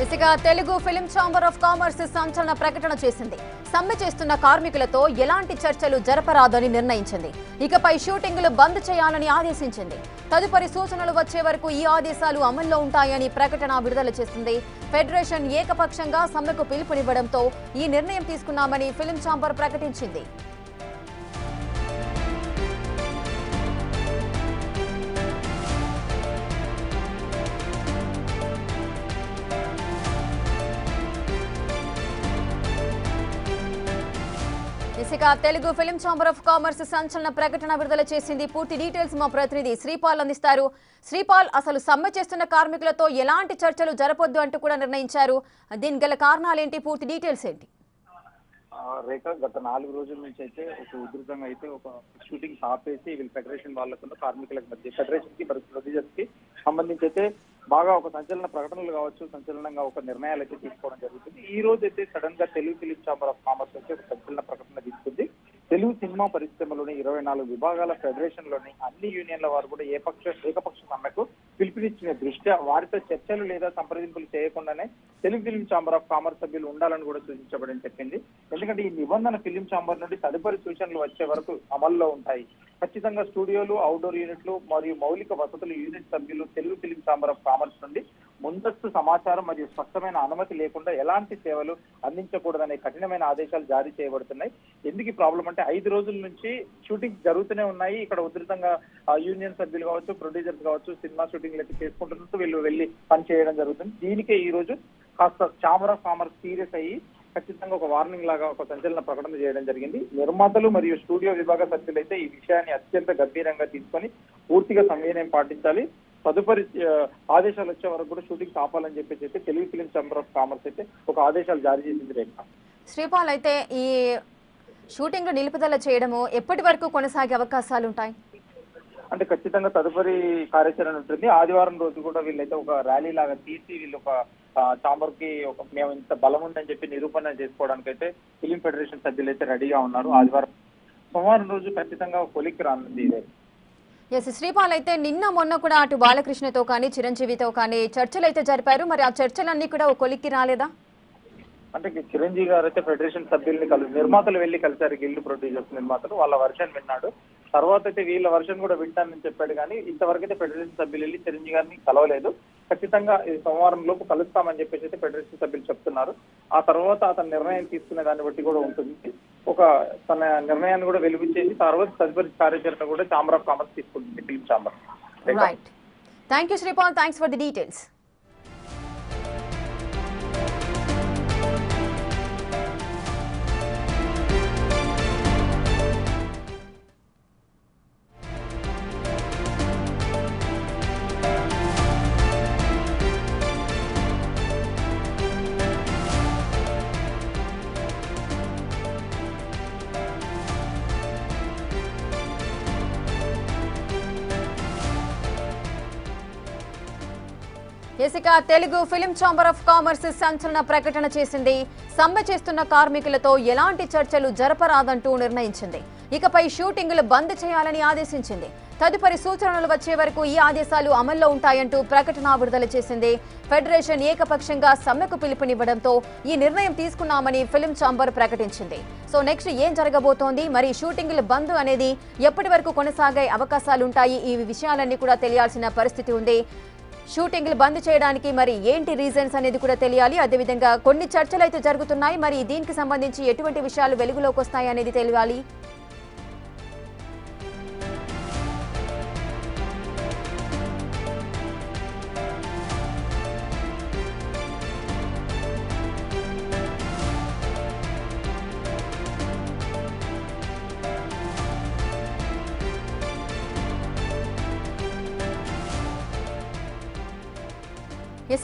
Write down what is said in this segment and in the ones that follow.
దిశగా Telugu film chamber of commerce సంచలన ప్రకటన చేసింది. సమ్మె చేస్తున్న కార్మికులతో ఎలాంటి చర్చలు జరపరాదని నిర్ణయించింది. ఇకపై షూటింగులు బంద్ చేయాలని ఆదేశించింది. తదుపరి సూచనలు వచ్చే వరకు ఈ ఆదేశాలు అమల్లో ఉంటాయని ప్రకటన విడుదల చేసింది. ఫెడరేషన్ ఏకపక్షంగా సమ్మెకు పిలుపునివ్వడంతో ఈ నిర్ణయం తీసుకున్నామని ఫిల్మ్ ఛాంబర్ ప్రకటించింది. దిశగా Telugu film chamber of commerce సంచలన ప్రకటన విడుదల చేసింది. పూర్తి డీటెయిల్స్ మా ప్రతినిధి శ్రీపాల్ అందిస్తారు. శ్రీపాల్, అసలు సమ్మె చేస్తున్న కార్మికులతో ఎలాంటి చర్చలు జరపొద్దు అంటూ కూడా నిర్ణయించారు. దీనికి గల కారణాలేంటి, పూర్తి డీటెయిల్స్ ఏంటి? రేఖ, గత 4 రోజుల నుంచి అయితే ఒక ఉధృతంగా అయితే ఒక షూటింగ్ ఆపేసి వీళ్ళు ఫెడరేషన్ వాళ్ళకు కార్మికులకు మధ్య ఫెడరేషన్ కి ప్రొసీజర్స్ కి సంబంధించి అయితే బాగా ఒక సంచలన ప్రకటనలు కావచ్చు, సంచలనంగా ఒక నిర్ణయాలు అయితే తీసుకోవడం జరుగుతుంది. ఈ రోజు అయితే సడన్ గా Telugu film chamber of commerce అయితే ఒక సంచలన ప్రకటన తీసుకుంది. తెలుగు సినిమా పరిశ్రమలోని 24 విభాగాల ఫెడరేషన్ లోని అన్ని యూనియన్ల వారు కూడా ఏకపక్ష సమ్మెకు పిలుపునిచ్చిన దృష్ట్యా వారితో చర్చలు లేదా సంప్రదింపులు చేయకుండానే Telugu film chamber of commerce సభ్యులు ఉండాలని కూడా సూచించబడని చెప్పింది. ఎందుకంటే ఈ నిబంధన ఫిలిం ఛాంబర్ నుండి తదుపరి సూచనలు వచ్చే వరకు అమల్లో ఉంటాయి. ఖచ్చితంగా స్టూడియోలు, అవుట్డోర్ యూనిట్లు మరియు మౌలిక వసతులు యూనిట్ సభ్యులు Telugu film chamber of commerce నుండి ముందస్తు సమాచారం మరియు స్పష్టమైన అనుమతి లేకుండా ఎలాంటి సేవలు అందించకూడదనే కఠినమైన ఆదేశాలు జారీ చేయబడుతున్నాయి. ఎందుకు ఈ ప్రాబ్లం అంటే 5 రోజుల నుంచి షూటింగ్ జరుగుతూనే ఉన్నాయి. ఇక్కడ ఉధృతంగా యూనియన్ సభ్యులు కావచ్చు, ప్రొడ్యూసర్స్ కావచ్చు, సినిమా షూటింగ్ లెక్క చేసుకుంటున్నట్టు వీళ్ళు వెళ్ళి పని చేయడం జరుగుతుంది. దీనికే ఈ రోజు కాస్త ఛాంబర్ ఆఫ్ కామర్స్ సీరియస్ అయ్యి ఖచ్చితంగా ఒక వార్నింగ్ లాగా ఒక సంచలన ప్రకటన చేయడం జరిగింది. నిర్మాతలు మరియు స్టూడియో విభాగ సభ్యులైతే ఈ విషయాన్ని అత్యంత గంభీరంగా తీసుకొని పూర్తిగా సంయమనం పాటించాలి. తదుపరి ఆదేశాలు వచ్చే వరకు కూడా షూటింగ్ ఆపాలని చెప్పేసి అయితే Telugu film chamber of commerce అయితే ఒక ఆదేశాలు జారీ చేసింది. రేఖ, శ్రీపాల్, అయితే ఈ షూటింగ్ నిలుపుదల చేయడము ఎప్పటి వరకు కొనసాగే అవకాశాలు ఉంటాయి? అంటే ఖచ్చితంగా తదుపరి కార్యాచరణ ఉంటుంది. ఆదివారం రోజు కూడా వీళ్ళైతే ఒక ర్యాలీ లాగా తీసి వీళ్ళు ఒక ఛాంబర్ కి ఒక మేము ఇంత బలం ఉందని చెప్పి నిరూపణ చేసుకోవడానికి అయితే ఫిలిం ఫెడరేషన్ సభ్యులు అయితే రెడీగా ఉన్నారు. సోమవారం రోజు ఖచ్చితంగా కొలిక్కి రానుంది ఇదే. ఎస్ శ్రీపాల్, అయితే నిన్న మొన్న కూడా అటు బాలకృష్ణతో కానీ చిరంజీవితో కానీ చర్చలు అయితే జరిపారు. మరి ఆ చర్చలన్నీ కూడా ఒక కొలిక్కి రాలేదా? అంటే చిరంజీవి గారు అయితే ఫెడరేషన్ సభ్యుల్ని నిర్మాతలు వెళ్ళి కలిసారు. గిల్డ్ ప్రొడ్యూసర్స్ నిర్మాతలు వాళ్ళ వర్షన్ విన్నాడు. తర్వాత అయితే వీళ్ళ వర్షన్ కూడా వింటానని చెప్పాడు. కానీ ఇంతవరకు అయితే ఫెడరేషన్ సభ్యులు వెళ్ళి చిరంజీవి గారిని కలవలేదు. ఖచ్చితంగా ఈ సోమవారం లోపు కలుస్తామని చెప్పేసి అయితే ఫెడరేషన్ సభ్యులు చెప్తున్నారు. ఆ తర్వాత అతని నిర్ణయం తీసుకునే దాన్ని బట్టి కూడా ఉంటుంది. ఒక తన నిర్ణయాన్ని కూడా వెలుగుచేసి తర్వాత తదుపరి కార్యాచరణ కూడా ఛాంబర్ ఆఫ్ కామర్స్ తీసుకుంటుంది film chamber. Right, thank you Sripal, thanks for the details. ఇక Telugu film chamber of commerce సంచలన ప్రకటన చేసింది. సమ్మె చేస్తున్న కార్మికులతో ఎలాంటి చర్చలు జరపరాదంటూ నిర్ణయించింది. ఇకపై షూటింగులు బంద్ చేయాలని ఆదేశించింది. తదుపరి సూచనలు వచ్చే వరకు ఈ ఆదేశాలు అమల్లో ఉంటాయంటూ ప్రకటన విడుదల చేసింది. ఫెడరేషన్ ఏకపక్షంగా సమ్మెకు పిలుపునివ్వడంతో ఈ నిర్ణయం తీసుకున్నామని ఫిల్మ్ ఛాంబర్ ప్రకటించింది. సో నెక్స్ట్ ఏం జరగబోతోంది, మరి షూటింగులు బంద్ అనేది ఎప్పటి వరకు కొనసాగే అవకాశాలుంటాయి, ఈ విషయాలన్నీ కూడా తెలియాల్సిన పరిస్థితి ఉంది. షూటింగ్లు బంద్ చేయడానికి మరి ఏంటి రీజన్స్ అనేది కూడా తెలియాలి. అదేవిధంగా కొన్ని చర్చలు అయితే జరుగుతున్నాయి. మరి దీనికి సంబంధించి ఎటువంటి విషయాలు వెలుగులోకి వస్తాయి అనేది తెలియాలి.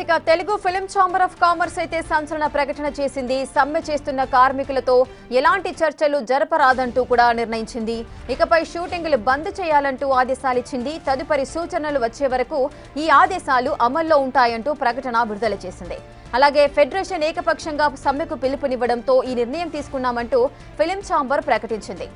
ఇక Telugu film chamber of commerce అయితే సంచలన ప్రకటన చేసింది. సమ్మె చేస్తున్న కార్మికులతో ఎలాంటి చర్చలు జరపరాదంటూ కూడా నిర్ణయించింది. ఇకపై షూటింగులు బంద్ చేయాలంటూ ఆదేశాలు ఇచ్చింది. తదుపరి సూచనలు వచ్చే వరకు ఈ ఆదేశాలు అమల్లో ఉంటాయంటూ ప్రకటన విడుదల చేసింది. అలాగే ఫెడరేషన్ ఏకపక్షంగా సమ్మెకు పిలుపునివ్వడంతో ఈ నిర్ణయం తీసుకున్నామంటూ ఫిల్మ్ ఛాంబర్ ప్రకటించింది.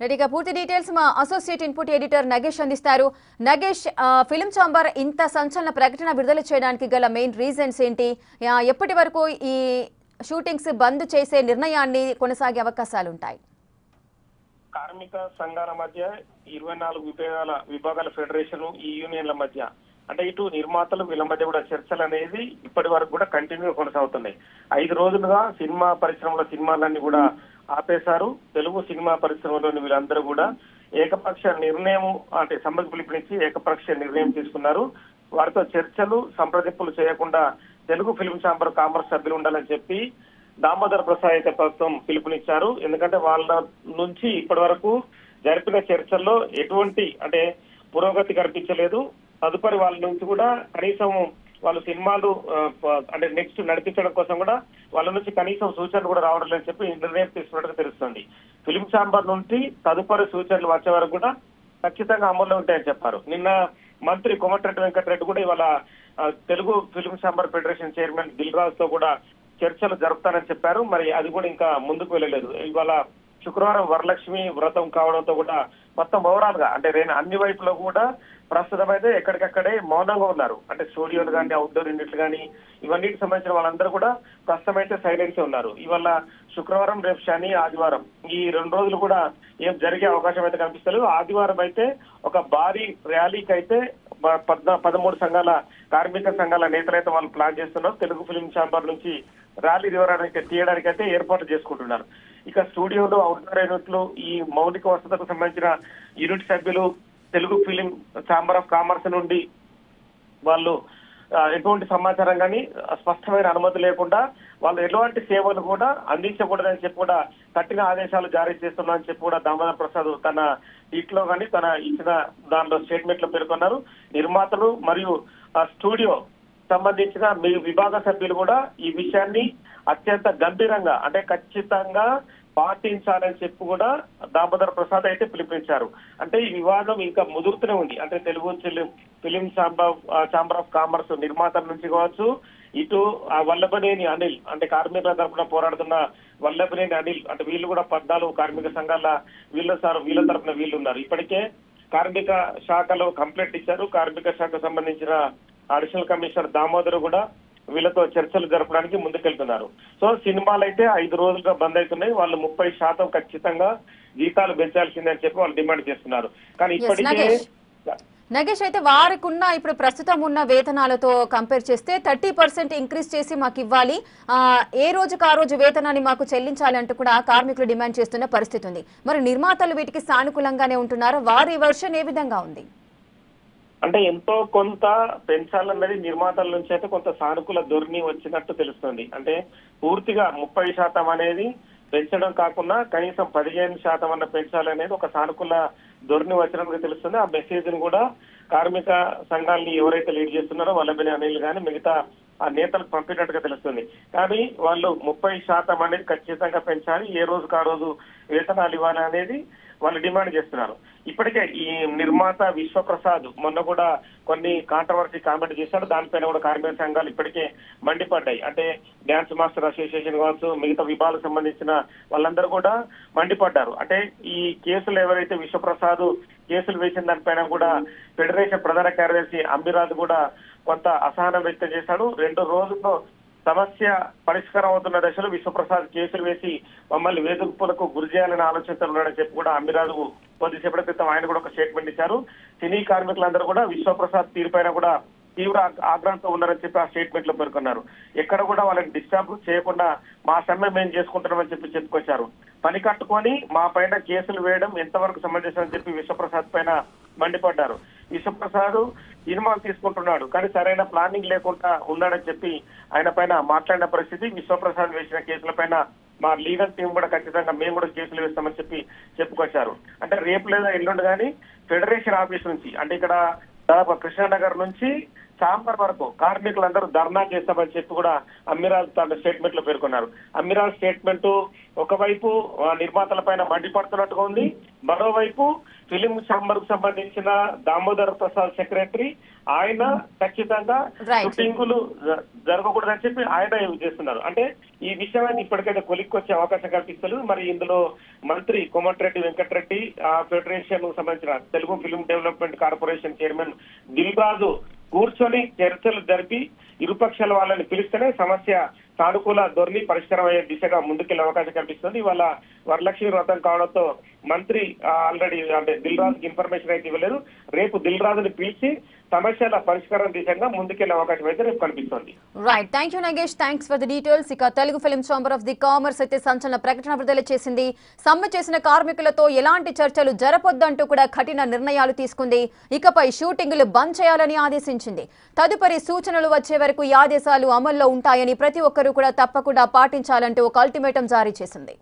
రెడీగా పూర్తి డీటెయిల్స్ మా అసోసియేట్ ఇన్పుట్ ఎడిటర్ నగేష్ అందిస్తారు. నగేష్, ఫిల్మ్ ఛాంబర్ ఇంత సంచలన ప్రకటన విడుదల చేయడానికి గల మెయిన్ రీజన్స్ ఏంటి? ఎప్పటి వరకు ఈ షూటింగ్స్ బంద్ చేసే నిర్ణయాన్ని కొనసాగే అవకాశాలు ఉంటాయి? కార్మిక సంఘాల మధ్య 24 విభాగాల ఫెడరేషన్ ఈ యూనియన్ల మధ్య అంటే ఇటు నిర్మాతలు వీళ్ళ మధ్య కూడా చర్చలు అనేది ఇప్పటి వరకు కూడా కంటిన్యూ కొనసాగుతున్నాయి. 5 రోజులుగా సినిమా పరిశ్రమలో సినిమాలన్నీ కూడా ఆపేశారు. తెలుగు సినిమా పరిశ్రమలోని వీళ్ళందరూ కూడా ఏకపక్ష నిర్ణయం అంటే సమ్మతి పిలుపునిచ్చి ఏకపక్ష నిర్ణయం తీసుకున్నారు. వారితో చర్చలు సంప్రదింపులు చేయకుండా తెలుగు ఫిల్మ్ ఛాంబర్ కామర్స్ సభ్యులు ఉండాలని చెప్పి దామోదర్ ప్రసాద్ అయితే ప్రభుత్వం పిలుపునిచ్చారు. ఎందుకంటే వాళ్ళ నుంచి ఇప్పటి వరకు జరిపిన చర్చల్లో ఎటువంటి అంటే పురోగతి కనిపించలేదు. తదుపరి వాళ్ళ నుంచి కూడా కనీసం వాళ్ళు సినిమాలు అంటే నెక్స్ట్ నడిపించడం కోసం కూడా వాళ్ళ నుంచి కనీసం సూచనలు కూడా రావడం లేదని చెప్పి నిర్ణయం తీసుకున్నట్టుగా తెలుస్తుంది. ఫిల్మ్ ఛాంబర్ నుంచి తదుపరి సూచనలు వచ్చే వరకు కూడా ఖచ్చితంగా అమల్లో ఉంటాయని చెప్పారు. నిన్న మంత్రి కోమటిరెడ్డి వెంకటరెడ్డి కూడా ఇవాళ Telugu film chamber federation chairman Dil Raju తో కూడా చర్చలు జరుపుతానని చెప్పారు. మరి అది కూడా ఇంకా ముందుకు వెళ్ళలేదు. ఇవాళ శుక్రవారం వరలక్ష్మి వ్రతం కావడంతో కూడా మొత్తం ఓవరాల్ గా అంటే అన్ని వైపులో కూడా ప్రస్తుతం అయితే ఎక్కడికక్కడే మౌనంగా ఉన్నారు. అంటే స్టూడియోలు కానీ అవుట్డోర్ యూనిట్లు కానీ ఇవన్నిటికి సంబంధించిన వాళ్ళందరూ కూడా ప్రస్తుతం అయితే సైలెన్స్ ఉన్నారు. ఇవాళ శుక్రవారం, రేపు శని, ఆదివారం ఈ 2 రోజులు కూడా ఏం జరిగే అవకాశం అయితే కనిపిస్తలేదు. ఆదివారం అయితే ఒక భారీ ర్యాలీకి అయితే 13 సంఘాల కార్మిక సంఘాల నేతలైతే వాళ్ళు ప్లాన్ చేస్తున్నారు. తెలుగు ఫిల్మ్ ఛాంబర్ నుంచి ర్యాలీ తీయడానికి అయితే ఏర్పాటు చేసుకుంటున్నారు. ఇక స్టూడియోలు, అవుట్డోర్ యూనిట్లు, ఈ మౌలిక వసతులకు సంబంధించిన యూనిట్ సభ్యులు Telugu film chamber of commerce నుండి వాళ్ళు ఎటువంటి సమాచారం కానీ స్పష్టమైన అనుమతి లేకుండా వాళ్ళు ఎటువంటి సేవలు కూడా అందించకూడదని చెప్పి కూడా కఠిన ఆదేశాలు జారీ చేస్తున్నారని చెప్పి కూడా దామోదర్ ప్రసాద్ తన ట్వీట్లో కానీ తన ఇచ్చిన దానిలో స్టేట్మెంట్ లో పేర్కొన్నారు. నిర్మాతలు మరియు స్టూడియో సంబంధించిన మీ విభాగ సభ్యులు కూడా ఈ విషయాన్ని అత్యంత గంభీరంగా అంటే ఖచ్చితంగా పాటించాలని చెప్పి కూడా దామోదర్ ప్రసాద్ అయితే పిలుపునిచ్చారు. అంటే ఈ వివాదం ఇంకా ముదురుతూనే ఉంది. అంటే Telugu film chamber of commerce నిర్మాతల నుంచి కావచ్చు, ఇటు వల్లభనేని అనిల్ అంటే కార్మికుల తరఫున పోరాడుతున్న వల్లభనేని అనిల్ అంటే వీళ్ళు కూడా 14 కార్మిక సంఘాల వీళ్ళ తరఫున వీళ్ళు ఉన్నారు. ఇప్పటికే కార్మిక శాఖలో కంప్లైంట్ ఇచ్చారు. కార్మిక శాఖకు సంబంధించిన అడిషనల్ కమిషనర్ దామోదర్ కూడా వీళ్ళతో చర్చలు జరపడానికి ముందుకెళ్తున్నారు. సో సినిమాలు అయితే 5 రోజులుగా బంద్ అవుతున్నాయి. వాళ్ళు 30% ఖచ్చితంగా జీతాలు పెంచాల్సిందని చెప్పి వాళ్ళు డిమాండ్ చేస్తున్నారు. కానీ ఇప్పటికే నగేష్ అయితే వారికి ఉన్న ఇప్పుడు ప్రస్తుతం ఉన్న వేతనాలతో కంపేర్ చేస్తే 30% ఇంక్రీజ్ చేసి మాకు ఇవ్వాలి, ఏ రోజుకు ఆ రోజు వేతనాన్ని మాకు చెల్లించాలి అంటూ కూడా కార్మికులు డిమాండ్ చేస్తున్న పరిస్థితి ఉంది. మరి నిర్మాతలు వీటికి సానుకూలంగానే ఉంటున్నారు. వారి వర్షన్ ఏ విధంగా ఉంది? అంటే ఎంతో కొంత పెంచాలన్నది నిర్మాతల నుంచి అయితే కొంత సానుకూల ధోరణి వచ్చినట్టు తెలుస్తుంది. అంటే పూర్తిగా 30% అనేది పెంచడం కాకుండా కనీసం 15% అన్న పెంచాలనేది ఒక సానుకూల ధోరణి వచ్చినట్టుగా తెలుస్తుంది. ఆ మెసేజ్ ని కూడా కార్మిక సంఘాలని ఎవరైతే లీడ్ చేస్తున్నారో వల్లభనేని అనిల్ కానీ మిగతా ఆ నేతలకు పంపినట్టుగా తెలుస్తుంది. కానీ వాళ్ళు 30% అనేది ఖచ్చితంగా పెంచాలి, ఏ రోజుకు ఆ రోజు వేతనాలు ఇవ్వాలి అనేది వాళ్ళు డిమాండ్ చేస్తున్నారు. ఇప్పటికే ఈ నిర్మాత విశ్వప్రసాద్ మొన్న కూడా కొన్ని కాంట్రవర్సీ కామెంట్ చేశాడు. దానిపైన కూడా కార్మిక సంఘాలు ఇప్పటికే మండిపడ్డాయి. అంటే డ్యాన్స్ మాస్టర్ అసోసియేషన్ కావచ్చు, మిగతా విభాగాలకు సంబంధించిన వాళ్ళందరూ కూడా మండిపడ్డారు. అంటే ఈ కేసులు ఎవరైతే విశ్వప్రసాద్ కేసులు వేసిన దానిపైన కూడా ఫెడరేషన్ ప్రధాన కార్యదర్శి అంబిరాజ్ కూడా కొంత అసహనం వ్యక్తం చేశాడు. 2 రోజుల్లో సమస్య పరిష్కారం అవుతున్న దశలో విశ్వప్రసాద్ కేసులు వేసి మమ్మల్ని వేధింపులకు గురి చేయాలని ఆలోచనతో ఉన్నాడని చెప్పి కూడా అమ్మిరాజు కొద్దిసేపటి క్రితం ఆయన కూడా ఒక స్టేట్మెంట్ ఇచ్చారు. సినీ కార్మికులందరూ కూడా విశ్వప్రసాద్ తీరుపైన కూడా తీవ్ర ఆగ్రహంతో ఉన్నారని చెప్పి ఆ స్టేట్మెంట్ లో పేర్కొన్నారు. ఎక్కడ కూడా వాళ్ళని డిస్టర్బ్ చేయకుండా మా సమ్మె మేము చేసుకుంటున్నామని చెప్పి చెప్పుకొచ్చారు. పని కట్టుకొని మా పైన కేసులు వేయడం ఎంతవరకు సమంజసం అని చెప్పి విశ్వప్రసాద్ పైన మండిపడ్డారు. విశ్వప్రసాద్ సినిమాలు తీసుకుంటున్నాడు కానీ సరైన ప్లానింగ్ లేకుండా ఉన్నాడని చెప్పి ఆయన పైన మాట్లాడిన పరిస్థితి. విశ్వప్రసాద్ వేసిన కేసుల పైన మా లీగల్ టీం కూడా ఖచ్చితంగా మేము కూడా కేసులు వేస్తామని చెప్పి చెప్పుకొచ్చారు. అంటే రేపు లేదా ఎల్లుండి కానీ ఫెడరేషన్ ఆఫీస్ నుంచి అంటే ఇక్కడ దాదాపు కృష్ణానగర్ నుంచి చాంబర్ వరకు కార్మికులందరూ ధర్నా చేస్తామని చెప్పి కూడా అమ్మిరాజ్ తన స్టేట్మెంట్ లో పేర్కొన్నారు. అమ్మిరాజ్ స్టేట్మెంట్ ఒకవైపు నిర్మాతల పైన మండిపడుతున్నట్టుగా ఉంది, మరోవైపు ఫిలిం ఛాంబర్ కు సంబంధించిన దామోదర్ ప్రసాద్ సెక్రటరీ ఆయన ఖచ్చితంగా షూటింగులు జరగకూడదని చెప్పి ఆయన చేస్తున్నారు. అంటే ఈ విషయాన్ని ఇప్పటికైతే కొలిక్కొచ్చే అవకాశం కల్పిస్తారు. మరి ఇందులో మంత్రి కోమటిరెడ్డి వెంకటరెడ్డి, ఫెడరేషన్ సంబంధించిన Telugu film development corporation chairman Dil Raju కూర్చొని చర్చలు జరిపి ఇరుపక్షాల వాళ్ళని పిలిస్తేనే సమస్య సానుకూల ధోరణి పరిష్కారం అయ్యే దిశగా ముందుకెళ్లే అవకాశం కల్పిస్తుంది. ఇవాళ వరలక్ష్మి వ్రతం కావడంతో మంత్రి ఆల్రెడీ అంటే దిల్ రాజుకి ఇన్ఫర్మేషన్ అయితే ఇవ్వలేదు. రేపు దిల్ రాజుని పిలిచి సమస్యల పరిష్కారం దిశగా ముందుకెళ్లే అవకాశం అయితే రేపు కనిపిస్తుంది. Right, thank you Nagesh, thanks for the details. ఇక Telugu film chamber of the commerce అయితే సంచలన ప్రకటన విడుదల చేసింది. సమ్మె చేసిన కార్మికులతో ఎలాంటి చర్చలు జరపొద్దంటూ కూడా కఠిన నిర్ణయాలు తీసుకుంది. ఇకపై షూటింగులు బంద్ చేయాలని ఆదేశించింది. తదుపరి సూచనలు వచ్చే వరకు ఈ ఆదేశాలు అమల్లో ఉంటాయని ప్రతి ఒక్కరూ కూడా తప్పకుండా పాటించాలంటూ ఒక అల్టిమేటం జారీ చేసింది.